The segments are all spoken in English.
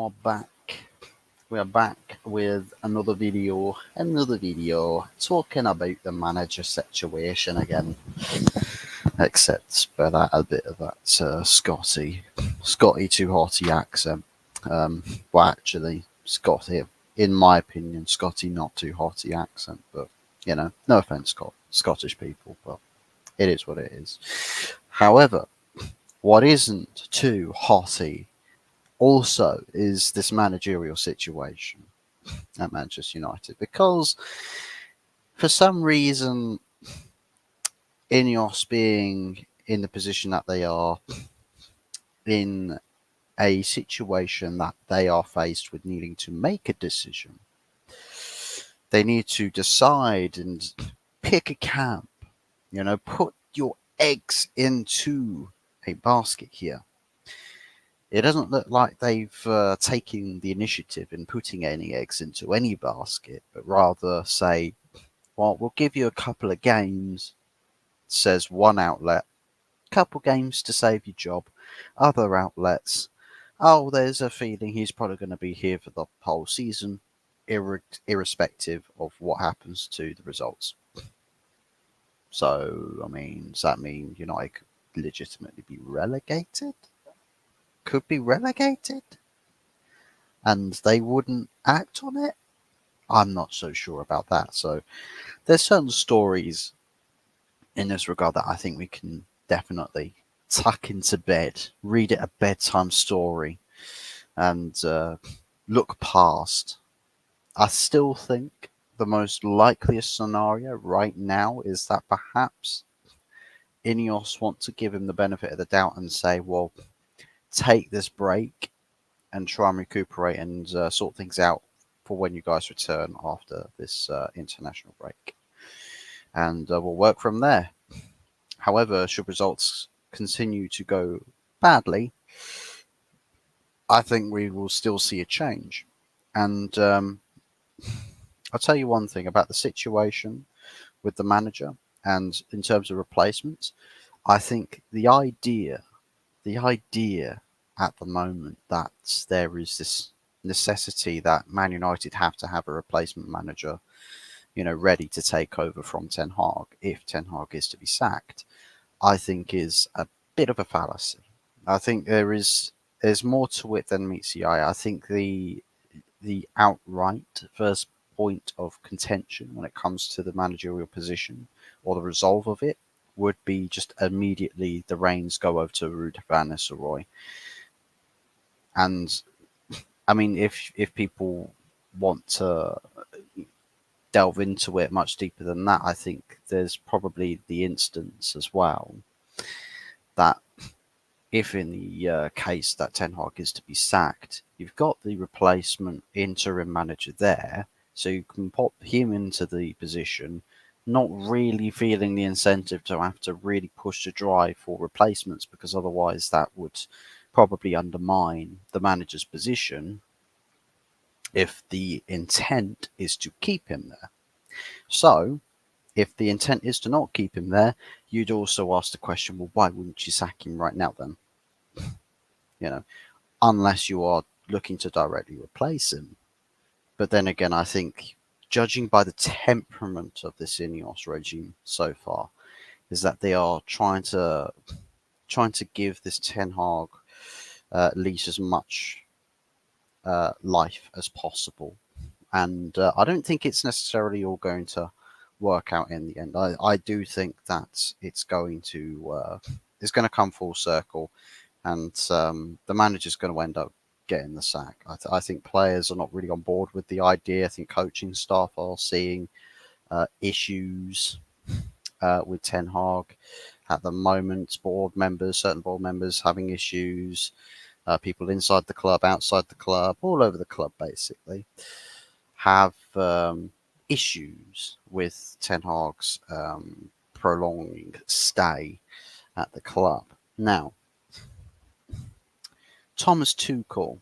are back. We are back with another video talking about the manager situation again. Except spread out a bit of that Scotty too hotty accent. Well, actually, Scotty, in my opinion, Scotty not too hotty accent. But no offense, Scottish people, but it is what it is. However, what isn't too hotty also is this managerial situation at Manchester United, because for some reason, Ineos being in the position that they are, in a situation that they are faced with needing to make a decision, they need to decide and pick a camp, put your eggs into a basket here. It doesn't look like they've taken the initiative in putting any eggs into any basket, but rather say, well, we'll give you a couple of games, says one outlet, couple games to save your job. Other outlets, oh, there's a feeling he's probably going to be here for the whole season, irrespective of what happens to the results. So, I mean, does that mean United could legitimately be relegated? Could be relegated? And they wouldn't act on it? I'm not so sure about that. So, there's certain stories in this regard that I think we can definitely tuck into bed, read it a bedtime story, and look past. I still think the most likeliest scenario right now is that perhaps Ineos want to give him the benefit of the doubt and say, well, take this break and try and recuperate and sort things out for when you guys return after this international break. And we'll work from there. However, should results continue to go badly, I think we will still see a change. And I'll tell you one thing about the situation with the manager and in terms of replacements. I think the idea at the moment that there is this necessity that Man United have to have a replacement manager, ready to take over from Ten Hag if Ten Hag is to be sacked, I think is a bit of a fallacy. I think there's more to it than meets the eye. I think the outright first point of contention when it comes to the managerial position or the resolve of it would be just immediately the reins go over to Ruud van Nistelrooy. And I mean, if people want to delve into it much deeper than that, I think there's probably the instance as well that if in the case that Ten Hag is to be sacked, you've got the replacement interim manager there, so you can pop him into the position, not really feeling the incentive to have to really push the drive for replacements, because otherwise that would probably undermine the manager's position if the intent is to keep him there. So, if the intent is to not keep him there, you'd also ask the question, well, why wouldn't you sack him right now then? Unless you are looking to directly replace him. But then again, I think, judging by the temperament of this Ineos regime so far, is that they are trying to give this Ten Hag leash as much life as possible. And I don't think it's necessarily all going to work out in the end. I do think that it's going to come full circle, and the manager's going to end up getting the sack. I think players are not really on board with the idea. I think coaching staff are seeing issues with Ten Hag at the moment. Certain board members having issues. People inside the club, outside the club, all over the club basically, have issues with Ten Hag's prolonged stay at the club. Now, Thomas Tuchel,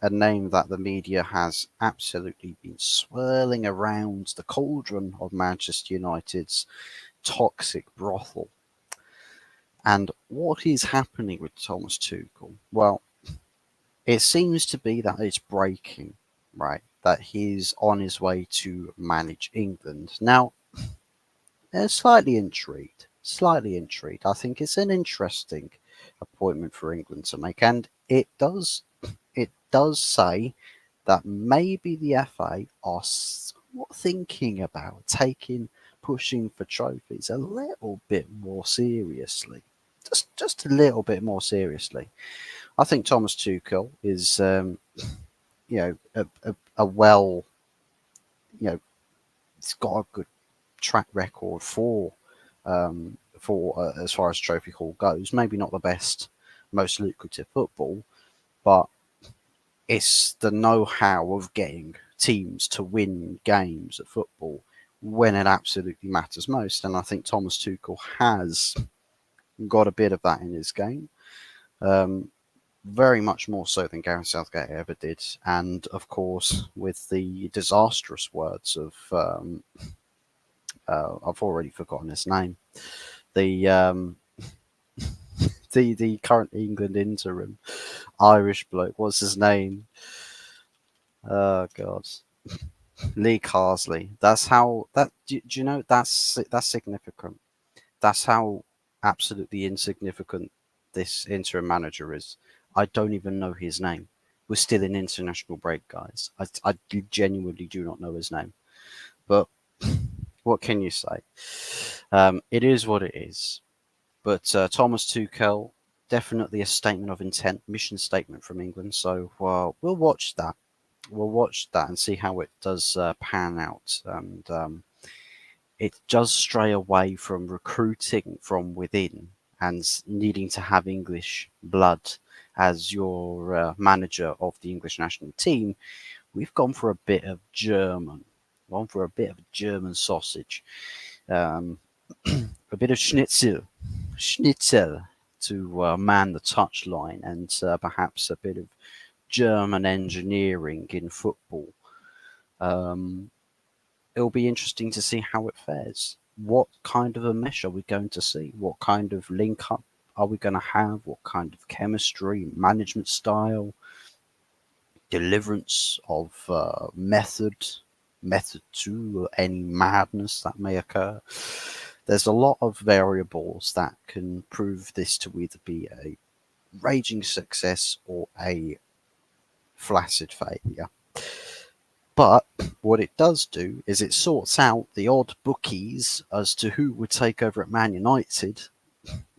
a name that the media has absolutely been swirling around the cauldron of Manchester United's toxic brothel. And what is happening with Thomas Tuchel? Well, it seems to be that it's breaking, right? That he's on his way to manage England. Now, slightly intrigued. Slightly intrigued. I think it's an interesting appointment for England to make, and it does say that maybe the FA are somewhat thinking about pushing for trophies a little bit more seriously. Just a little bit more seriously. I think Thomas Tuchel is, a well, he's got a good track record for as far as trophy haul goes. Maybe not the best, most lucrative football, but it's the know-how of getting teams to win games at football when it absolutely matters most. And I think Thomas Tuchel has got a bit of that in his game. Um, very much more so than Gareth Southgate ever did. And of course, with the disastrous words of, I've already forgotten his name, the the current England interim Irish bloke. What's his name? Oh God, Lee Carsley. That's how that. Do you know that's significant? That's how absolutely insignificant this interim manager is. I don't even know his name. We're still in international break, guys. I genuinely do not know his name. But what can you say? It is what it is. But Thomas Tuchel, definitely a statement of intent, mission statement from England. So we'll watch that. We'll watch that and see how it does pan out. And it does stray away from recruiting from within and needing to have English blood as your manager of the English national team. We've gone for a bit of German, gone for a bit of German sausage, um, a bit of schnitzel to man the touchline, and perhaps a bit of German engineering in football. Um, it'll be interesting to see how it fares. What kind of a mesh are we going to see? What kind of link up are we going to have? What kind of chemistry, management style, deliverance of method to any madness that may occur? There's a lot of variables that can prove this to either be a raging success or a flaccid failure. But what it does do is it sorts out the odd bookies as to who would take over at Man United.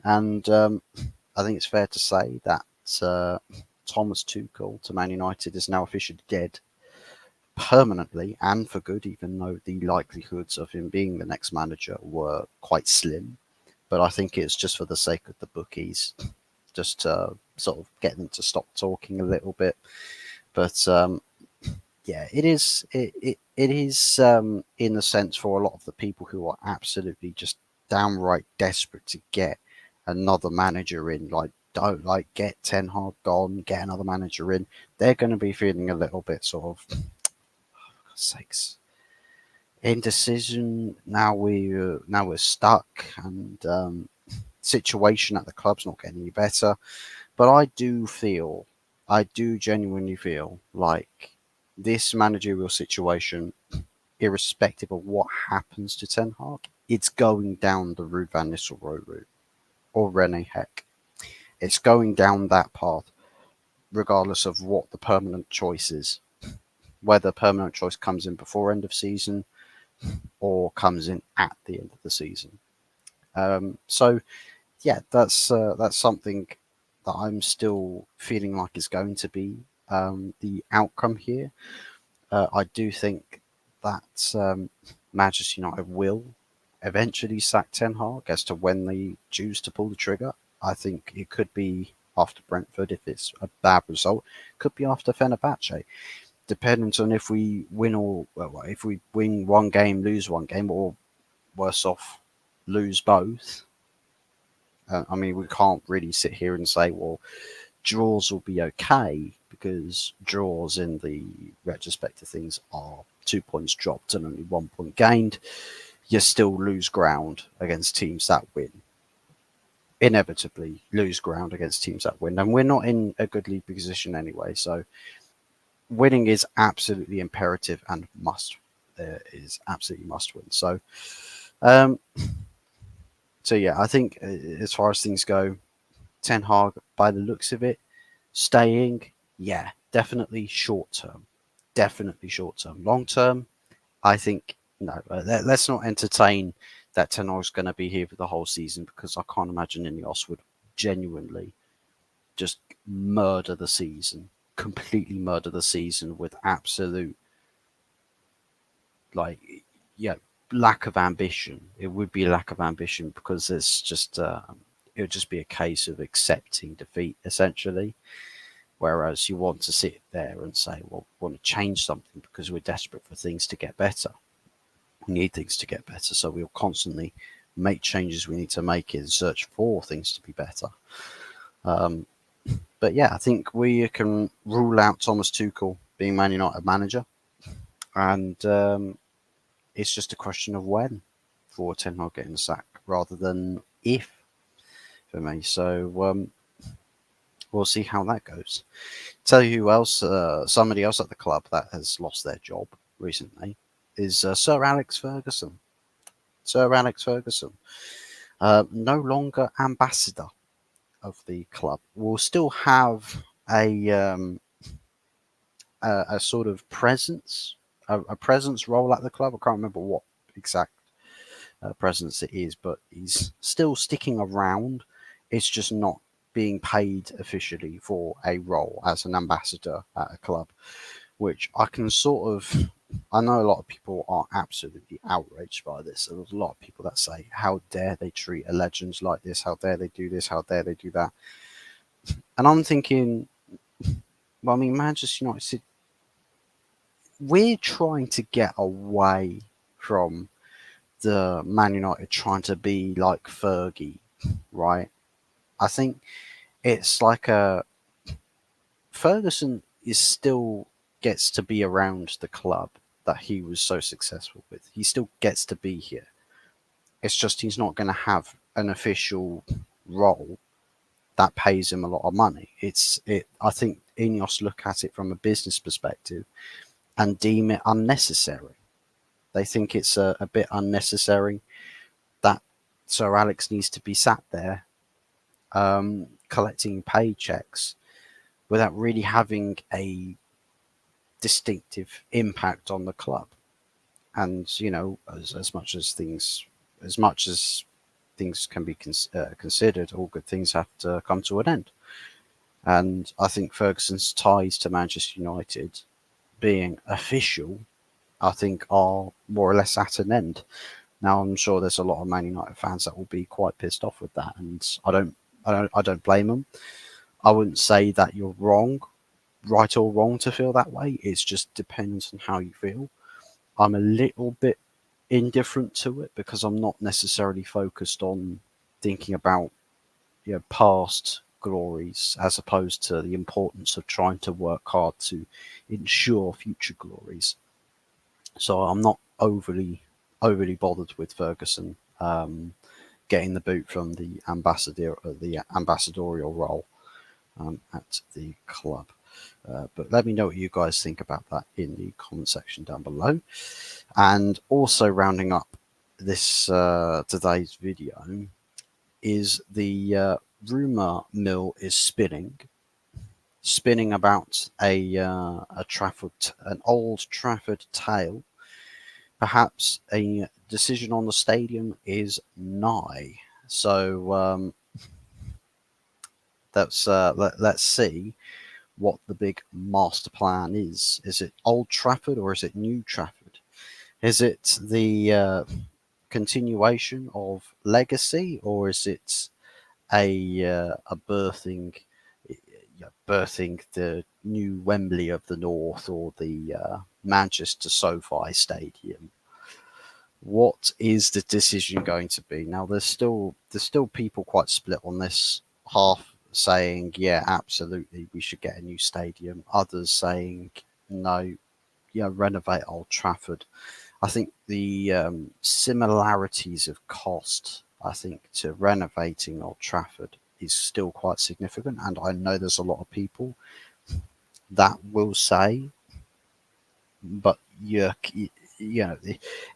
And I think it's fair to say that Thomas Tuchel to Man United is now officially dead permanently and for good, even though the likelihoods of him being the next manager were quite slim. But I think it's just for the sake of the bookies, just to sort of get them to stop talking a little bit. But yeah, it is in a sense for a lot of the people who are absolutely just downright desperate to get another manager in, like don't like get Ten Hag gone, get another manager in. They're going to be feeling a little bit sort of, for God's sakes, indecision. Now we're stuck, and situation at the club's not getting any better. But I do genuinely feel like this managerial situation, irrespective of what happens to Ten Hag, it's going down the Ruud van Nistelrooy route or Rene Heck. It's going down that path, regardless of what the permanent choice is. Whether permanent choice comes in before end of season or comes in at the end of the season. So yeah, that's something that I'm still feeling like is going to be the outcome here. I do think that Manchester United will eventually sack Ten Hag. As to when they choose to pull the trigger, I think it could be after Brentford if it's a bad result. Could be after Fenerbahce, depending on if we win if we win one game, lose one game, or worse off, lose both. I mean, we can't really sit here and say, well, draws will be okay because draws in the retrospect of things are 2 points dropped and only 1 point gained. You still lose ground against teams that win. inevitably lose ground against teams that win, and we're not in a good league position anyway. So winning is absolutely imperative and must is absolutely must win. Um, so yeah, I think as far as things go, Ten Hag, by the looks of it, staying, yeah, definitely short term, definitely short term. Long term, I think no. Let's not entertain that Ten Hag's going to be here for the whole season, because I can't imagine Ineos would genuinely just murder the season, completely murder the season with absolute, like, yeah, lack of ambition. It would be a lack of ambition, because it's just it would just be a case of accepting defeat essentially. Whereas you want to sit there and say, well, we want to change something because we're desperate for things to get better. We need things to get better, so we'll constantly make changes we need to make and search for things to be better. Um, but yeah, I think we can rule out Thomas Tuchel being Man United manager, and it's just a question of when for Ten Hag getting the sack rather than if for me. So we'll see how that goes. Tell you who else, somebody else at the club that has lost their job recently is Sir Alex Ferguson. Sir Alex Ferguson, no longer ambassador of the club, will still have a sort of presence, a presence role at the club. I can't remember what exact presence it is, but he's still sticking around. It's just not being paid officially for a role as an ambassador at a club, which I can sort of. I know a lot of people are absolutely outraged by this. There's a lot of people that say, "How dare they treat a legend like this? How dare they do this? How dare they do that?" And I'm thinking, well, I mean, Manchester United, we're trying to get away from the Man United trying to be like Fergie, right? I think it's like a Ferguson is still gets to be around the club that he was so successful with. He still gets to be here. It's just he's not going to have an official role that pays him a lot of money. I think Ineos look at it from a business perspective and deem it unnecessary. They think it's a bit unnecessary that Sir Alex needs to be sat there collecting paychecks without really having a distinctive impact on the club. And as much as things can be considered, all good things have to come to an end. And I think Ferguson's ties to Manchester United being official, I think, are more or less at an end. Now, I'm sure there's a lot of Man United fans that will be quite pissed off with that, and I don't blame them. I wouldn't say that you're wrong, right or wrong to feel that way. It just depends on how you feel. I'm a little bit indifferent to it because I'm not necessarily focused on thinking about past glories as opposed to the importance of trying to work hard to ensure future glories. So I'm not overly bothered with Ferguson getting the boot from the ambassadorial role at the club. But let me know what you guys think about that in the comment section down below. And also rounding up this today's video is the rumor mill is spinning about an old Trafford tale. Perhaps a decision on the stadium is nigh. So let's see what the big master plan is. Is it Old Trafford or is it New Trafford? Is it the continuation of legacy, or is it a birthing the new Wembley of the North, or the Manchester SoFi Stadium? What is the decision going to be? Now, there's still people quite split on this. Half saying, yeah, absolutely, we should get a new stadium. Others saying, no, yeah, renovate Old Trafford. I think the similarities of cost I think to renovating Old Trafford is still quite significant, and I know there's a lot of people that will say, but you know,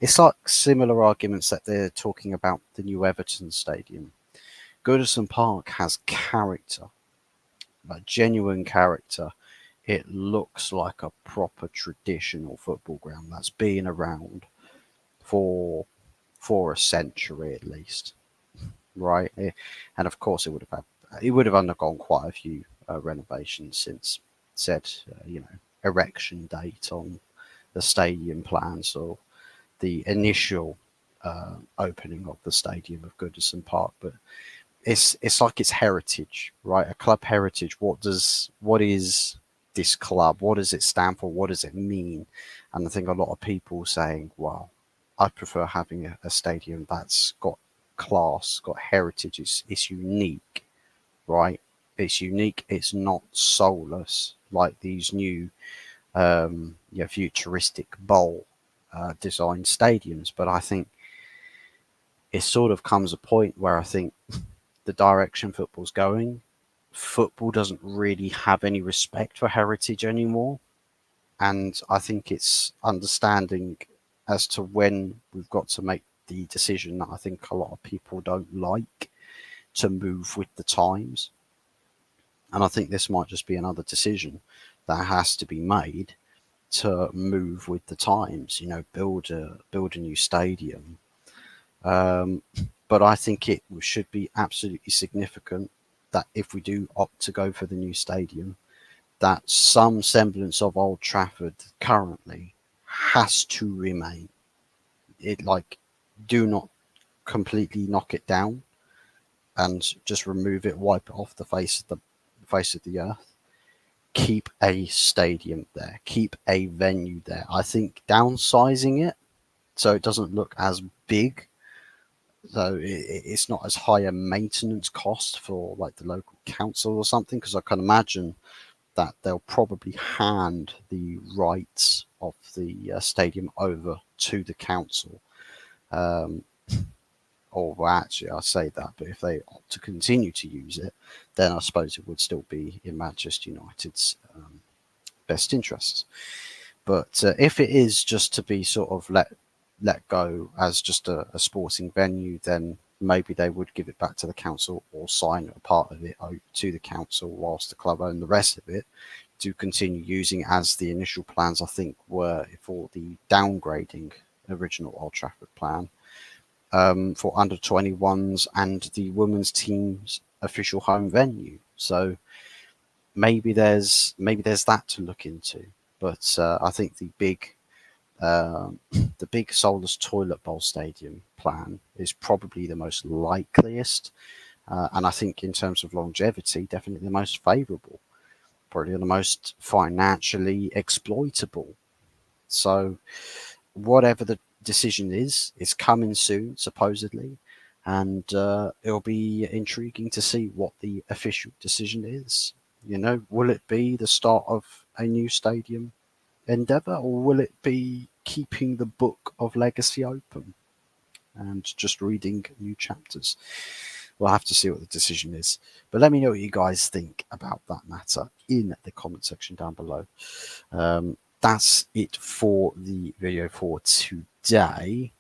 it's like similar arguments that they're talking about the new Everton stadium. Goodison Park has character, like genuine character. It looks like a proper traditional football ground that's been around for a century at least, right? And of course, it would have undergone quite a few renovations since said erection date on the stadium plans or the initial opening of the stadium of Goodison Park. But it's like its heritage, right? A club heritage. What is this club? What does it stand for? What does it mean? And I think a lot of people saying, "Well, I prefer having a stadium that's got class, got heritage. It's unique, right? It's unique. It's not soulless like these new, futuristic bowl design stadiums." But I think it sort of comes a point where I think the direction football's going, football doesn't really have any respect for heritage anymore. And I think it's understanding as to when we've got to make the decision that I think a lot of people don't like, to move with the times. And I think this might just be another decision that has to be made to move with the times. Build a new stadium. Um, but I think it should be absolutely significant that if we do opt to go for the new stadium, that some semblance of Old Trafford currently has to remain. It like do not completely knock it down and just remove it, wipe it off the face of the earth. Keep a stadium there. Keep a venue there. I think downsizing it so it doesn't look as big, so it's not as high a maintenance cost for like the local council or something. Because I can imagine that they'll probably hand the rights of the stadium over to the council. Um, or well, actually, I say that, but if they opt to continue to use it, then I suppose it would still be in Manchester United's best interests. But if it is just to be sort of let go as just a sporting venue, then maybe they would give it back to the council or sign a part of it to the council whilst the club own the rest of it to continue using as the initial plans I think were for the downgrading original Old Trafford plan, for under 21s and the women's team's official home venue. So maybe there's that to look into. But I think the big soulless toilet bowl stadium plan is probably the most likeliest, and I think in terms of longevity, definitely the most favourable, probably the most financially exploitable. So whatever the decision is, it's coming soon, supposedly, and it'll be intriguing to see what the official decision is. Will it be the start of a new stadium endeavour, or will it be keeping the book of legacy open and just reading new chapters? We'll have to see what the decision is. But let me know what you guys think about that matter in the comment section down below. That's it for the video for today.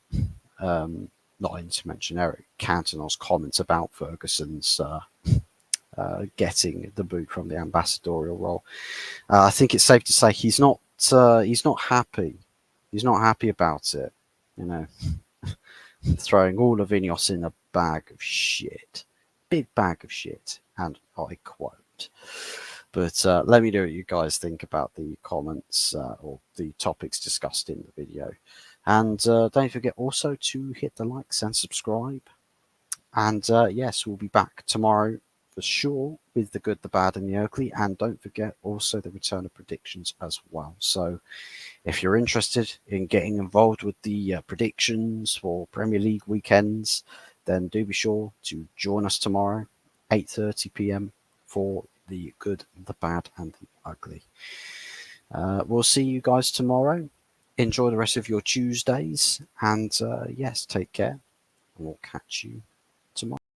Not even to mention Eric Cantona's comments about Ferguson's getting the boot from the ambassadorial role. I think it's safe to say he's not happy. He's not happy about it. You know, throwing all of Ineos in a bag of shit, big bag of shit, and I quote. But let me know what you guys think about the comments or the topics discussed in the video. And don't forget also to hit the likes and subscribe. And yes, we'll be back tomorrow for sure with the good, the bad, and the ugly. And don't forget also the return of predictions as well. So if you're interested in getting involved with the predictions for Premier League weekends, then do be sure to join us tomorrow, 8:30 p.m. for the good, the bad, and the ugly. We'll see you guys tomorrow. Enjoy the rest of your Tuesdays, and yes, take care, and we'll catch you tomorrow.